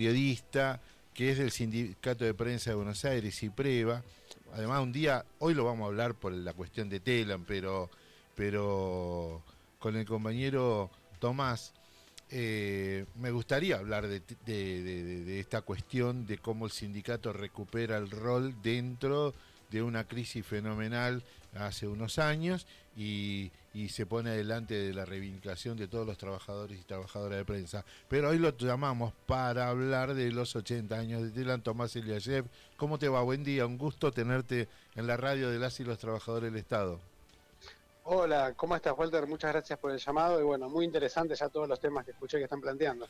periodista, que es del Sindicato de Prensa de Buenos Aires, IPREVA. Además, un día, hoy lo vamos a hablar por la cuestión de Telam, pero con el compañero Tomás, me gustaría hablar de esta cuestión de cómo el sindicato recupera el rol dentro de una crisis fenomenal hace unos años y se pone adelante de la reivindicación de todos los trabajadores y trabajadoras de prensa. Pero hoy lo llamamos para hablar de los 80 años de Telam. Tomás Eliashev, ¿cómo te va? Buen día, un gusto tenerte en la radio de las y los trabajadores del Estado. Hola, ¿cómo estás, Walter? Muchas gracias por el llamado y bueno, muy interesante ya todos los temas que escuché que están planteando.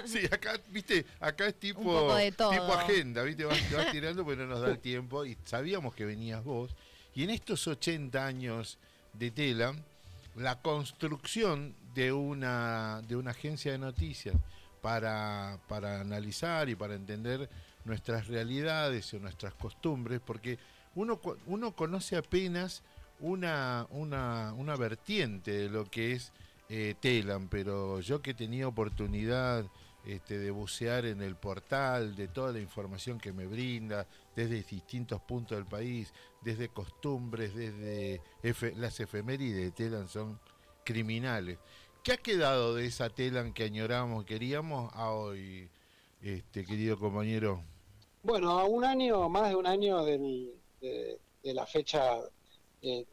Sí, acá, viste, acá es Un poco de todo. tipo agenda, viste, te vas tirando porque no nos da el tiempo y sabíamos que venías vos. Y en estos 80 años de Telam, la construcción de una agencia de noticias para analizar y para entender nuestras realidades o nuestras costumbres, porque uno conoce apenas una vertiente de lo que es Telam, pero yo que tenía oportunidad de bucear en el portal, de toda la información que me brinda, desde distintos puntos del país, desde costumbres, desde las efemérides de Telam son criminales. ¿Qué ha quedado de esa Telam que añoramos, queríamos, a hoy, querido compañero? Bueno, a un año, más de un año de la fecha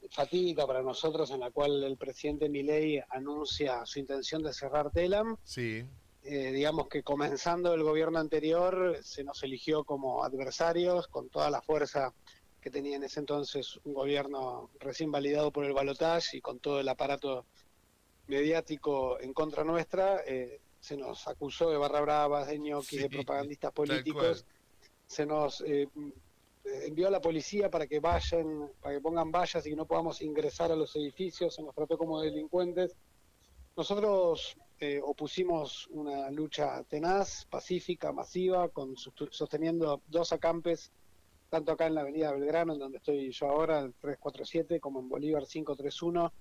fatídica para nosotros en la cual el presidente Milei anuncia su intención de cerrar Telam. Sí. Digamos que comenzando el gobierno anterior se nos eligió como adversarios con toda la fuerza que tenía en ese entonces un gobierno recién validado por el balotaje y con todo el aparato mediático en contra nuestra. Se nos acusó de barra bravas, de ñoquis, Sí, de propagandistas tal cual. políticos. Se nos envió a la policía para que pongan vallas y que no podamos ingresar a los edificios. Se nos trató como delincuentes. Nosotros opusimos una lucha tenaz, pacífica, masiva, sosteniendo dos acampes, tanto acá en la avenida Belgrano, en donde estoy yo ahora, el 347, como en Bolívar 531,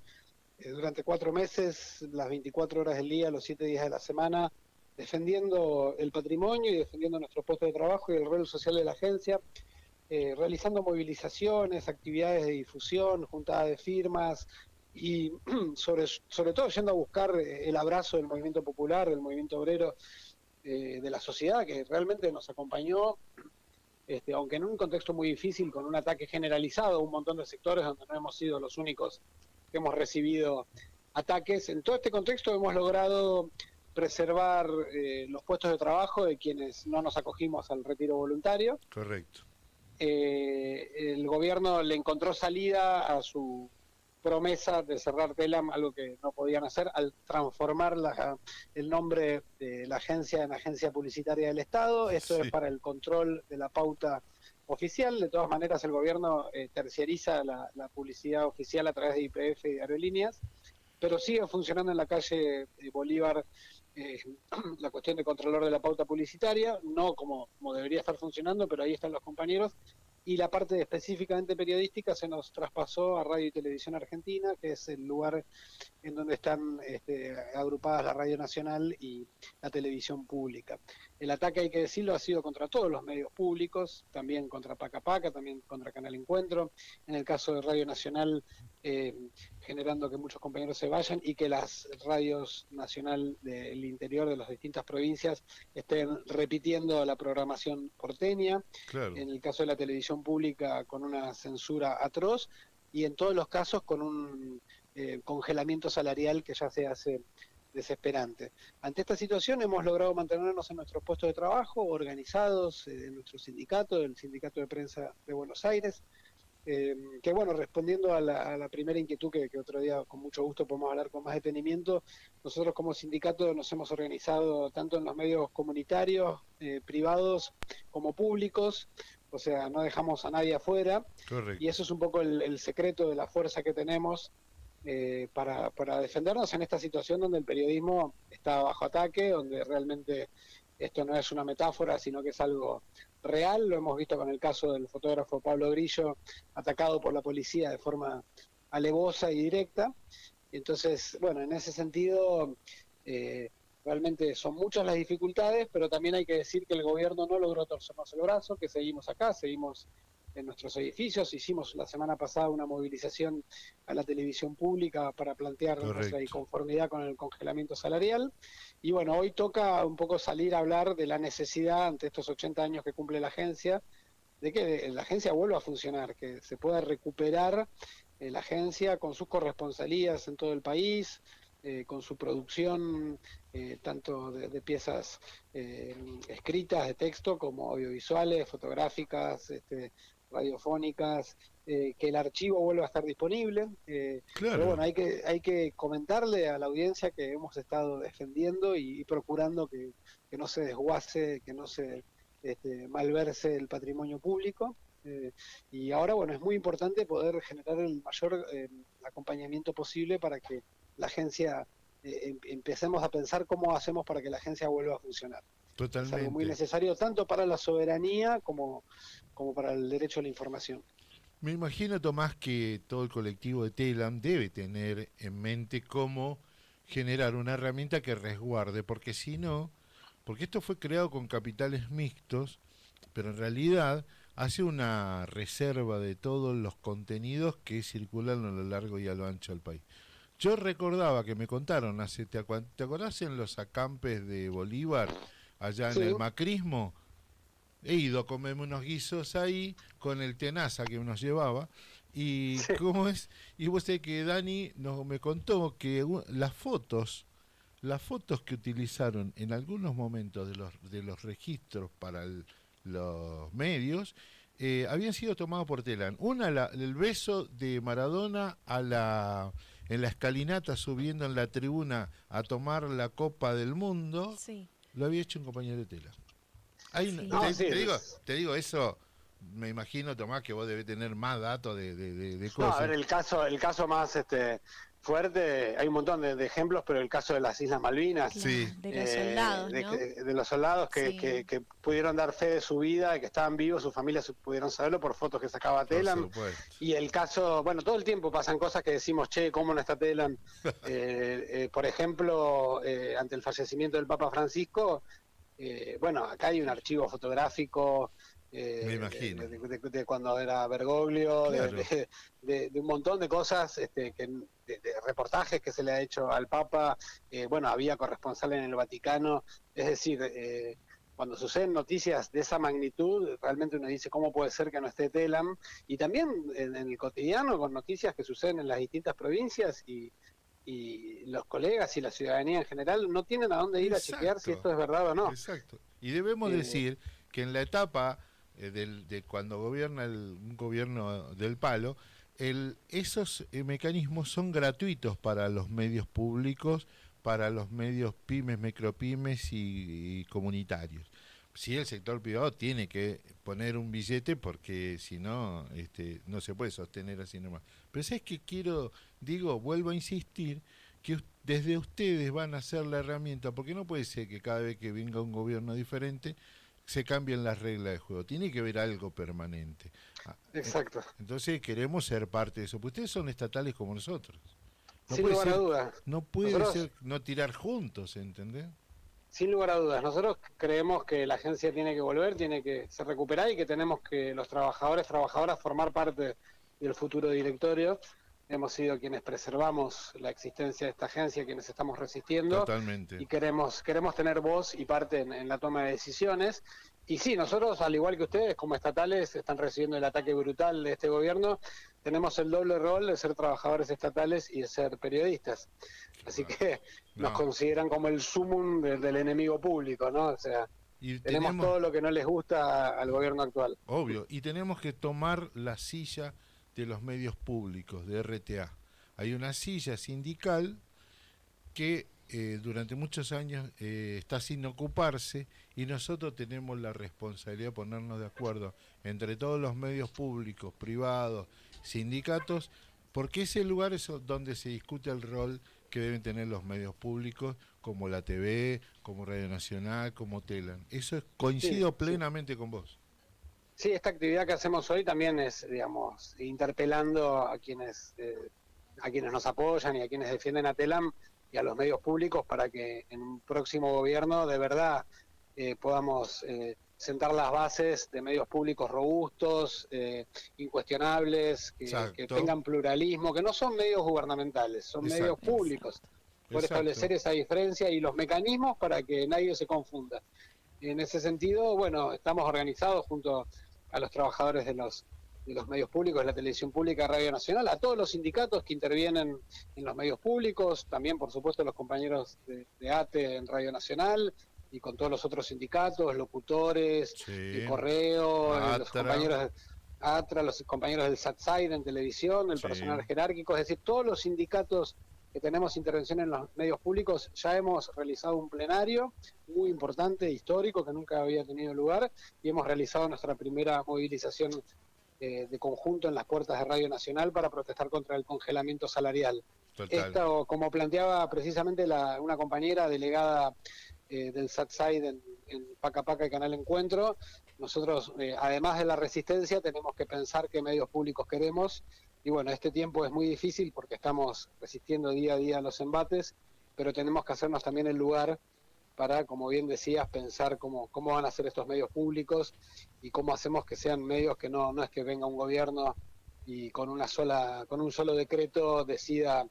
durante 4 meses, las 24 horas del día, los 7 días de la semana, defendiendo el patrimonio y defendiendo nuestros puestos de trabajo y el rol social de la agencia, realizando movilizaciones, actividades de difusión, juntadas de firmas y sobre todo yendo a buscar el abrazo del movimiento popular, del movimiento obrero, de la sociedad que realmente nos acompañó, aunque en un contexto muy difícil, con un ataque generalizado a un montón de sectores donde no hemos sido los únicos que hemos recibido ataques. En todo este contexto hemos logrado preservar los puestos de trabajo de quienes no nos acogimos al retiro voluntario. Correcto. El gobierno le encontró salida a su promesa de cerrar Telam, algo que no podían hacer, al transformar el nombre de la agencia en agencia publicitaria del Estado. Esto Sí. es para el control de la pauta oficial. De todas maneras, el gobierno terciariza la publicidad oficial a través de YPF y de aerolíneas, pero sigue funcionando en la calle Bolívar la cuestión de controlador de la pauta publicitaria, no como debería estar funcionando, pero ahí están los compañeros. Y la parte específicamente periodística se nos traspasó a Radio y Televisión Argentina, que es el lugar en donde están agrupadas la Radio Nacional y la televisión pública. El ataque, hay que decirlo, ha sido contra todos los medios públicos, también contra Paca Paca, también contra Canal Encuentro. En el caso de Radio Nacional, generando que muchos compañeros se vayan y que las radios nacional del interior de las distintas provincias estén repitiendo la programación porteña. Claro. En el caso de la televisión pública, con una censura atroz, y en todos los casos con un congelamiento salarial que ya se hace desesperante. Ante esta situación hemos logrado mantenernos en nuestros puestos de trabajo, organizados en nuestro sindicato, el Sindicato de Prensa de Buenos Aires, que bueno, respondiendo a la primera inquietud que otro día con mucho gusto podemos hablar con más detenimiento, nosotros como sindicato nos hemos organizado tanto en los medios comunitarios, privados como públicos, o sea, no dejamos a nadie afuera. Correcto. Y eso es un poco el secreto de la fuerza que tenemos para defendernos en esta situación donde el periodismo está bajo ataque, donde realmente esto no es una metáfora, sino que es algo real. Lo hemos visto con el caso del fotógrafo Pablo Grillo, atacado por la policía de forma alevosa y directa. Entonces, bueno, en ese sentido, realmente son muchas las dificultades, pero también hay que decir que el gobierno no logró torcernos el brazo, que seguimos acá, seguimos en nuestros edificios. Hicimos la semana pasada una movilización a la televisión pública para plantear nuestra Correcto. inconformidad con el congelamiento salarial. Y bueno, hoy toca un poco salir a hablar de la necesidad, ante estos 80 años que cumple la agencia, de que la agencia vuelva a funcionar, que se pueda recuperar la agencia con sus corresponsalías en todo el país, con su producción tanto de piezas escritas, de texto, como audiovisuales, fotográficas, radiofónicas, que el archivo vuelva a estar disponible. Pero Claro, bueno, hay que comentarle a la audiencia que hemos estado defendiendo y procurando que no se desguace, que no se malverse el patrimonio público. Y ahora, bueno, es muy importante poder generar el mayor acompañamiento posible para que la agencia, empecemos a pensar cómo hacemos para que la agencia vuelva a funcionar. Es algo muy totalmente. necesario tanto para la soberanía como para el derecho a la información. Me imagino, Tomás, que todo el colectivo de Telam debe tener en mente cómo generar una herramienta que resguarde, porque si no, porque esto fue creado con capitales mixtos, pero en realidad hace una reserva de todos los contenidos que circulan a lo largo y a lo ancho del país. Yo recordaba que me contaron ¿te acordás en los acampes de Bolívar, allá en Sí, el macrismo? He ido a comerme unos guisos ahí con el tenaza que nos llevaba. Y sí. cómo es, y vos sabés que Dani me contó que las fotos que utilizaron en algunos momentos de los registros para los medios, habían sido tomados por Telan. Una, el beso de Maradona en la escalinata subiendo en la tribuna a tomar la Copa del Mundo, Sí, lo había hecho un compañero de Tela. Hay, sí. No, sí, te digo eso, me imagino, Tomás, que vos debés tener más datos de no, a ver, cosas. el caso más fuerte, hay un montón de ejemplos, pero el caso de las Islas Malvinas, Sí, De los soldados, ¿no? de los soldados Sí, que pudieron dar fe de su vida, que estaban vivos, sus familias pudieron saberlo por fotos que sacaba por Telam. supuesto. Y el caso, bueno, todo el tiempo pasan cosas que decimos, che, ¿cómo no está Telam? Por ejemplo, ante el fallecimiento del Papa Francisco, bueno, acá hay un archivo fotográfico Me imagino. de cuando era Bergoglio, Claro, de un montón de cosas, de reportajes que se le ha hecho al Papa. Bueno, había corresponsal en el Vaticano, es decir, cuando suceden noticias de esa magnitud, realmente uno dice cómo puede ser que no esté Telam, y también en el cotidiano con noticias que suceden en las distintas provincias y los colegas y la ciudadanía en general no tienen a dónde ir a chequear si exacto, esto es verdad o no. exacto. Y debemos Eh, decir que en la etapa de cuando gobierna un gobierno del palo, esos mecanismos son gratuitos para los medios públicos, para los medios pymes, micropymes y comunitarios. Sí, el sector privado tiene que poner un billete porque si no, no se puede sostener así nomás. Pero ¿sabes qué quiero? Digo, vuelvo a insistir que desde ustedes van a hacer la herramienta, porque no puede ser que cada vez que venga un gobierno diferente se cambien las reglas de juego. Tiene que haber algo permanente. Ah, exacto. entonces queremos ser parte de eso. Porque ustedes son estatales como nosotros. No Sin puede lugar a ser, dudas. no puede Nosotros, ser no tirar juntos, ¿entendés? sin lugar a dudas, nosotros creemos que la agencia tiene que volver, tiene que ser recuperada y que tenemos que los trabajadores, trabajadoras formar parte del futuro directorio. Hemos sido quienes preservamos la existencia de esta agencia, quienes estamos resistiendo Totalmente. y queremos tener voz y parte en la toma de decisiones. Y sí, nosotros, al igual que ustedes, como estatales, están recibiendo el ataque brutal de este gobierno, tenemos el doble rol de ser trabajadores estatales y de ser periodistas. Así Claro. que nos No. consideran como el sumum del enemigo público, ¿no? O sea, Y tenemos tenemos, todo lo que no les gusta al gobierno actual. obvio, y tenemos que tomar la silla de los medios públicos, de RTA. Hay una silla sindical que durante muchos años está sin ocuparse y nosotros tenemos la responsabilidad de ponernos de acuerdo entre todos los medios públicos, privados, sindicatos, porque ese lugar es donde se discute el rol que deben tener los medios públicos, como la TV, como Radio Nacional, como Telan. Sí, Coincido sí. plenamente con vos. Sí, esta actividad que hacemos hoy también es, digamos, interpelando a quienes nos apoyan y a quienes defienden a Telam y a los medios públicos para que en un próximo gobierno de verdad podamos sentar las bases de medios públicos robustos, incuestionables, que Exacto, tengan pluralismo, que no son medios gubernamentales, son medios exacto, públicos, por exacto. establecer esa diferencia y los mecanismos para que nadie se confunda. En ese sentido, bueno, estamos organizados junto a los trabajadores de los medios públicos, de la televisión pública, Radio Nacional, a todos los sindicatos que intervienen en los medios públicos, también por supuesto los compañeros de ATE en Radio Nacional y con todos los otros sindicatos, locutores, Sí. Correo, los Atra, compañeros de ATRA, los compañeros del SATSAID en televisión, el sí. personal jerárquico, es decir, todos los sindicatos que tenemos intervención en los medios públicos, ya hemos realizado un plenario muy importante, histórico, que nunca había tenido lugar, y hemos realizado nuestra primera movilización de conjunto en las puertas de Radio Nacional para protestar contra el congelamiento salarial. Total. Esto, como planteaba precisamente una compañera delegada del SATSAID en Paca Paca y Canal Encuentro, nosotros, además de la resistencia, tenemos que pensar qué medios públicos queremos. Y bueno, este tiempo es muy difícil porque estamos resistiendo día a día los embates, pero tenemos que hacernos también el lugar para, como bien decías, pensar cómo van a ser estos medios públicos y cómo hacemos que sean medios que no es que venga un gobierno y con un solo decreto decida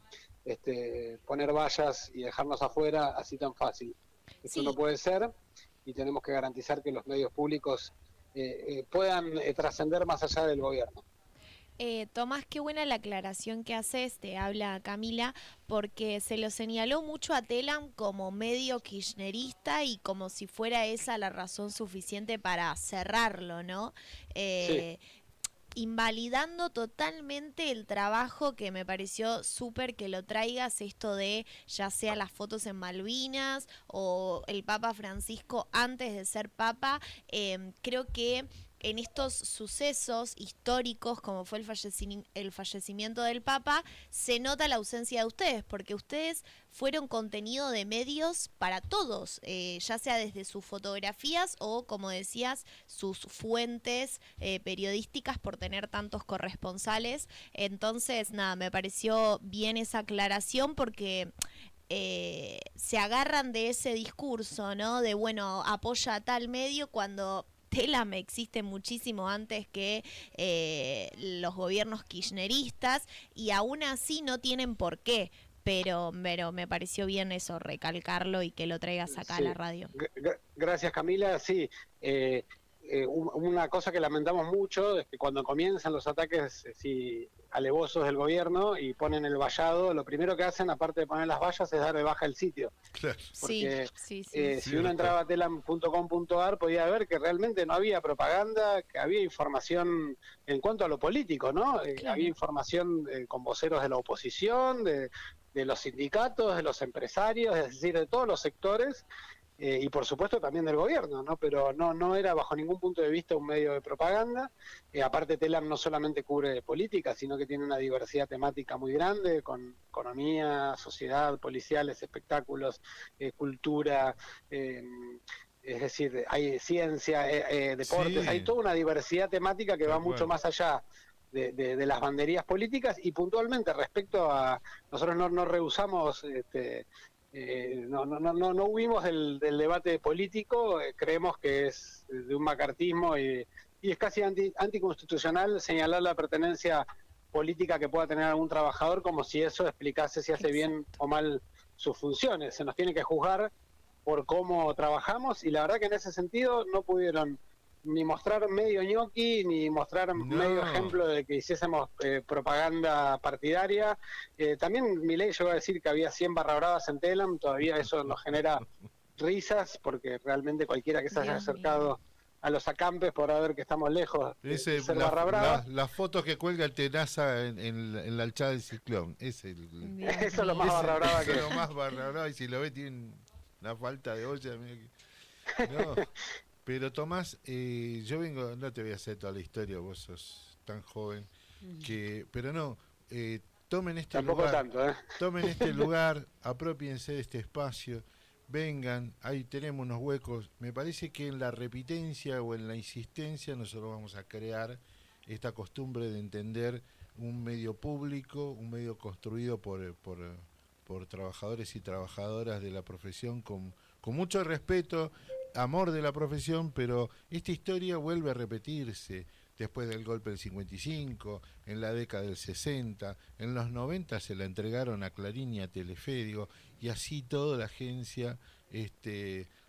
poner vallas y dejarnos afuera así tan fácil. Esto no Sí, puede ser y tenemos que garantizar que los medios públicos puedan trascender más allá del gobierno. Tomás, qué buena la aclaración que haces, te habla Camila, porque se lo señaló mucho a Telam como medio kirchnerista y como si fuera esa la razón suficiente para cerrarlo, ¿no? Sí, Eh, Invalidando totalmente el trabajo que me pareció súper que lo traigas, esto de ya sea las fotos en Malvinas o el Papa Francisco antes de ser Papa. Creo que en estos sucesos históricos, como fue el fallecimiento del Papa, se nota la ausencia de ustedes, porque ustedes fueron contenido de medios para todos, ya sea desde sus fotografías o, como decías, sus fuentes periodísticas por tener tantos corresponsales. Entonces, nada, me pareció bien esa aclaración porque se agarran de ese discurso, ¿no? De, bueno, apoya a tal medio cuando Telam existe muchísimo antes que los gobiernos kirchneristas y aún así no tienen por qué. Pero me pareció bien eso, recalcarlo y que lo traigas acá a la sí. radio. Gracias, Camila. Sí, una cosa que lamentamos mucho es que cuando comienzan los ataques sí, alevosos del gobierno y ponen el vallado, lo primero que hacen, aparte de poner las vallas, es dar de baja el sitio. Claro. Sí, Porque sí, sí. si uno Cierto. entraba a telam.com.ar podía ver que realmente no había propaganda, que había información en cuanto a lo político, ¿no? Había Claro. información con voceros de la oposición, de los sindicatos, de los empresarios, es decir, de todos los sectores y por supuesto también del gobierno, ¿no? Pero no era bajo ningún punto de vista un medio de propaganda. Aparte Telam no solamente cubre política, sino que tiene una diversidad temática muy grande, con economía, sociedad, policiales, espectáculos, cultura, eh, es decir, hay ciencia, deportes, hay Sí, toda una diversidad temática que va tal mucho cual. más allá de las banderías políticas y puntualmente respecto a nosotros no rehusamos no huimos del debate político, creemos que es de un macartismo y es casi anticonstitucional señalar la pertenencia política que pueda tener algún trabajador como si eso explicase si hace bien Exacto. o mal sus funciones. Se nos tiene que juzgar por cómo trabajamos y la verdad que en ese sentido no pudieron ni mostrar medio ñoqui, ni mostrar medio No. ejemplo de que hiciésemos propaganda partidaria. También Milei llegó a decir que había 100 barra bravas en Telam, todavía eso nos genera risas, porque realmente cualquiera que se haya Dios mío. acercado a los acampes podrá ver que estamos lejos de Ese, ser barra brava. la foto que cuelga el Tenaza en la alchada del Ciclón. Dios Eso es lo más mío. barra brava Eso es que... lo más barra brava. Y si lo ve, tiene una falta de olla. No, pero Tomás, yo vengo, no te voy a hacer toda la historia, vos sos tan joven, pero no, tomen este Tampoco lugar, tanto, ¿eh? tomen este lugar, apropiense de este espacio, vengan, ahí tenemos unos huecos. Me parece que en la repitencia o en la insistencia nosotros vamos a crear esta costumbre de entender un medio público, un medio construido por trabajadores y trabajadoras de la profesión con mucho respeto, amor de la profesión, pero esta historia vuelve a repetirse después del golpe del 55, en la década del 60, en los 90 se la entregaron a Clarín y a Telefe, digo, y así toda la agencia.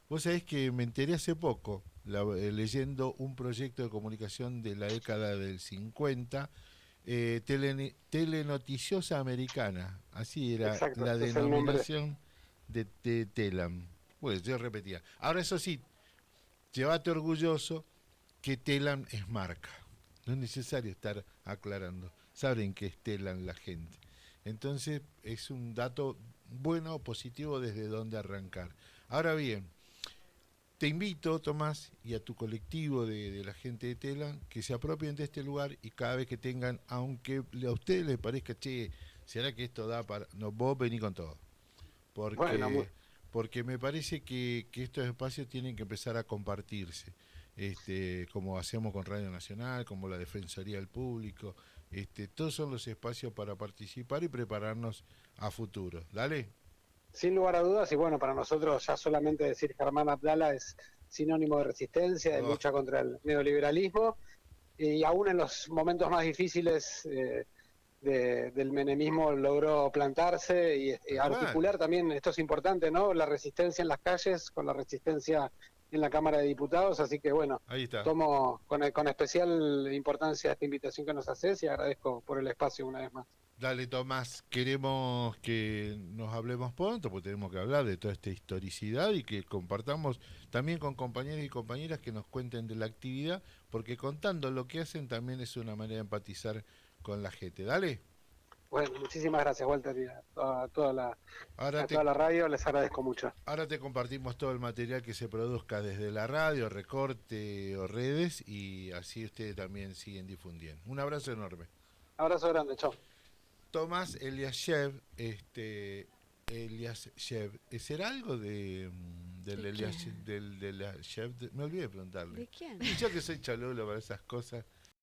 Vos sabés que me enteré hace poco, leyendo un proyecto de comunicación de la década del 50, Telenoticiosa Americana, así era Exacto, la ese es el nombre. denominación de Telam. Pues yo repetía. Ahora eso sí, llévate orgulloso que Telam es marca. No es necesario estar aclarando. Saben que es Telam la gente. Entonces es un dato bueno, positivo desde donde arrancar. Ahora bien, te invito, Tomás, y a tu colectivo de la gente de Telam, que se apropien de este lugar y cada vez que tengan, aunque a ustedes les parezca, che, ¿será que esto da para...? No, vos vení con todo. Bueno, Porque me parece que estos espacios tienen que empezar a compartirse, como hacemos con Radio Nacional, como la Defensoría del Público, todos son los espacios para participar y prepararnos a futuro. Dale. sin lugar a dudas, y bueno, para nosotros ya solamente decir Germán Abdala es sinónimo de resistencia, de Oh, lucha contra el neoliberalismo, y aún en los momentos más difíciles del menemismo logró plantarse y tal cual. articular también, esto es importante, ¿no? La resistencia en las calles con la resistencia en la Cámara de Diputados, así que bueno, Ahí está. tomo con especial importancia esta invitación que nos haces y agradezco por el espacio una vez más. Dale, Tomás, queremos que nos hablemos pronto, porque tenemos que hablar de toda esta historicidad y que compartamos también con compañeros y compañeras que nos cuenten de la actividad, porque contando lo que hacen también es una manera de empatizar con la gente. Dale. Bueno, muchísimas gracias, Walter, y Ahora a te, toda la radio, les agradezco mucho. ahora te compartimos todo el material que se produzca desde la radio, recorte o redes, y así ustedes también siguen difundiendo. Un abrazo enorme. Abrazo grande, chao. Tomás Eliashev, Eliashev, ¿será algo ¿De del quién? Eliashev? Me olvidé de preguntarle. ¿De quién? Y yo que soy chalulo para esas cosas,